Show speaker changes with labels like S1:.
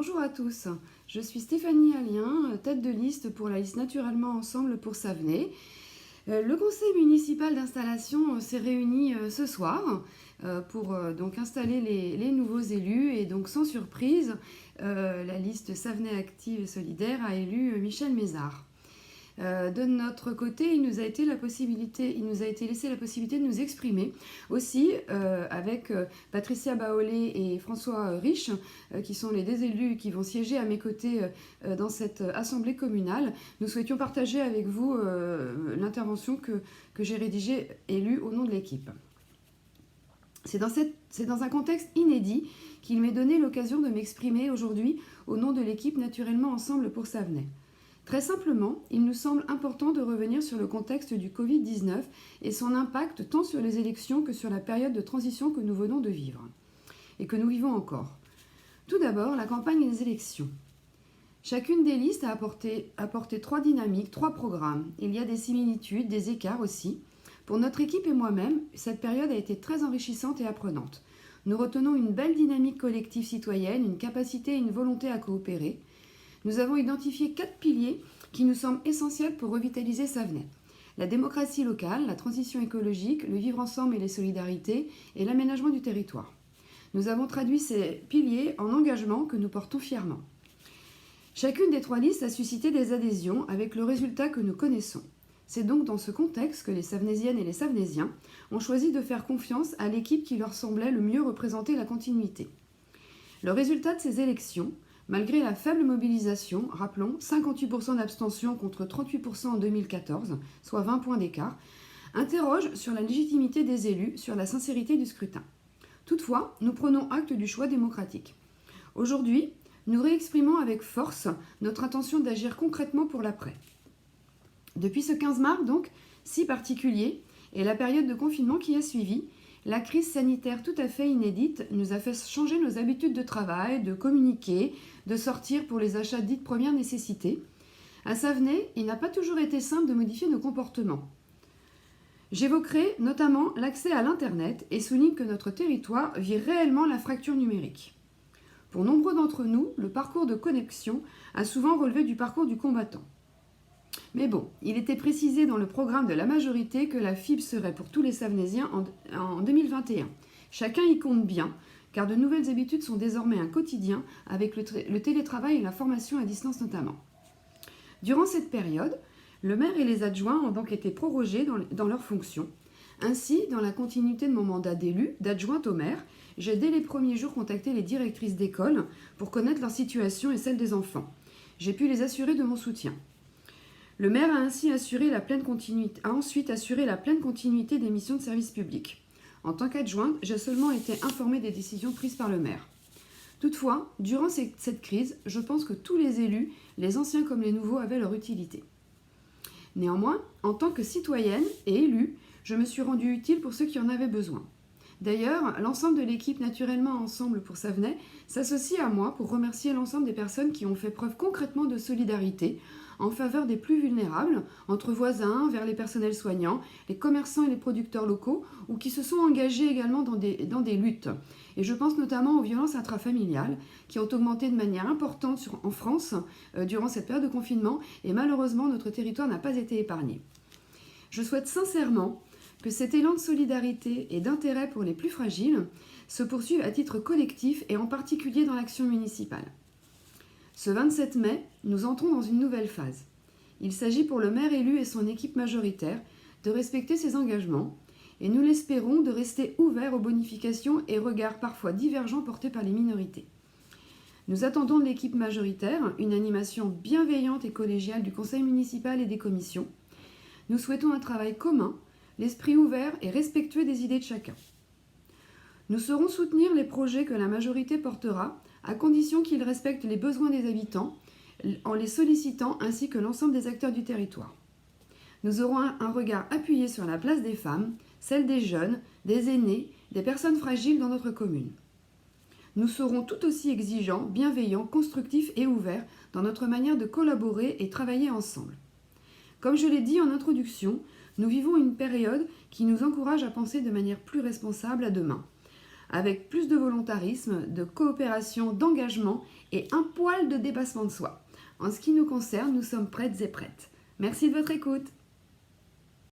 S1: Bonjour à tous, je suis Stéphanie Allien, tête de liste pour la liste Naturellement Ensemble pour Savenay. Le conseil municipal d'installation s'est réuni ce soir pour donc installer les nouveaux élus et donc sans surprise, la liste Savenay Active et Solidaire a élu Michel Mézard. De notre côté, il nous a été laissé la possibilité de nous exprimer aussi avec Patricia Baolé et François Rich, qui sont les deux élus qui vont siéger à mes côtés dans cette assemblée communale. Nous souhaitions partager avec vous l'intervention que j'ai rédigée et lue au nom de l'équipe. C'est dans un contexte inédit qu'il m'est donné l'occasion de m'exprimer aujourd'hui au nom de l'équipe Naturellement Ensemble pour Savenay. Très simplement, il nous semble important de revenir sur le contexte du Covid-19 et son impact tant sur les élections que sur la période de transition que nous venons de vivre et que nous vivons encore. Tout d'abord, la campagne des élections. Chacune des listes a apporté trois dynamiques, trois programmes. Il y a des similitudes, des écarts aussi. Pour notre équipe et moi-même, cette période a été très enrichissante et apprenante. Nous retenons une belle dynamique collective citoyenne, une capacité et une volonté à coopérer. Nous avons identifié 4 piliers qui nous semblent essentiels pour revitaliser Savenay. La démocratie locale, la transition écologique, le vivre ensemble et les solidarités, et l'aménagement du territoire. Nous avons traduit ces piliers en engagements que nous portons fièrement. Chacune des trois listes a suscité des adhésions avec le résultat que nous connaissons. C'est donc dans ce contexte que les Savenaysiennes et les Savenaysiens ont choisi de faire confiance à l'équipe qui leur semblait le mieux représenter la continuité. Le résultat de ces élections, malgré la faible mobilisation, rappelons 58% d'abstention contre 38% en 2014, soit 20 points d'écart, interroge sur la légitimité des élus, sur la sincérité du scrutin. Toutefois, nous prenons acte du choix démocratique. Aujourd'hui, nous réexprimons avec force notre intention d'agir concrètement pour l'après. Depuis ce 15 mars, donc, si particulier, et la période de confinement qui a suivi, la crise sanitaire tout à fait inédite nous a fait changer nos habitudes de travail, de communiquer, de sortir pour les achats dits de première nécessité. À Savenay, il n'a pas toujours été simple de modifier nos comportements. J'évoquerai notamment l'accès à l'Internet et souligne que notre territoire vit réellement la fracture numérique. Pour nombreux d'entre nous, le parcours de connexion a souvent relevé du parcours du combattant. Mais bon, il était précisé dans le programme de la majorité que la fibre serait pour tous les Savenaysiens en 2021. Chacun y compte bien, car de nouvelles habitudes sont désormais un quotidien avec le télétravail et la formation à distance notamment. Durant cette période, le maire et les adjoints ont donc été prorogés dans leurs fonctions. Ainsi, dans la continuité de mon mandat d'élu, d'adjointe au maire, j'ai dès les premiers jours contacté les directrices d'école pour connaître leur situation et celle des enfants. J'ai pu les assurer de mon soutien. Le maire a ensuite assuré la pleine continuité des missions de service public. En tant qu'adjointe, j'ai seulement été informée des décisions prises par le maire. Toutefois, durant cette crise, je pense que tous les élus, les anciens comme les nouveaux, avaient leur utilité. Néanmoins, en tant que citoyenne et élue, je me suis rendue utile pour ceux qui en avaient besoin. D'ailleurs, l'ensemble de l'équipe Naturellement Ensemble pour Savenay s'associe à moi pour remercier l'ensemble des personnes qui ont fait preuve concrètement de solidarité en faveur des plus vulnérables, entre voisins, vers les personnels soignants, les commerçants et les producteurs locaux, ou qui se sont engagés également dans des luttes. Et je pense notamment aux violences intrafamiliales, qui ont augmenté de manière importante en France durant cette période de confinement, et malheureusement notre territoire n'a pas été épargné. Je souhaite sincèrement que cet élan de solidarité et d'intérêt pour les plus fragiles se poursuive à titre collectif et en particulier dans l'action municipale. Ce 27 mai, nous entrons dans une nouvelle phase. Il s'agit pour le maire élu et son équipe majoritaire de respecter ses engagements et nous l'espérons de rester ouverts aux bonifications et regards parfois divergents portés par les minorités. Nous attendons de l'équipe majoritaire une animation bienveillante et collégiale du conseil municipal et des commissions. Nous souhaitons un travail commun, l'esprit ouvert et respectueux des idées de chacun. Nous saurons soutenir les projets que la majorité portera, à condition qu'ils respectent les besoins des habitants, en les sollicitant ainsi que l'ensemble des acteurs du territoire. Nous aurons un regard appuyé sur la place des femmes, celle des jeunes, des aînés, des personnes fragiles dans notre commune. Nous serons tout aussi exigeants, bienveillants, constructifs et ouverts dans notre manière de collaborer et travailler ensemble. Comme je l'ai dit en introduction, nous vivons une période qui nous encourage à penser de manière plus responsable à demain. avec plus de volontarisme, de coopération, d'engagement et un poil de dépassement de soi. En ce qui nous concerne, nous sommes prêtes et prêtes. Merci de votre écoute.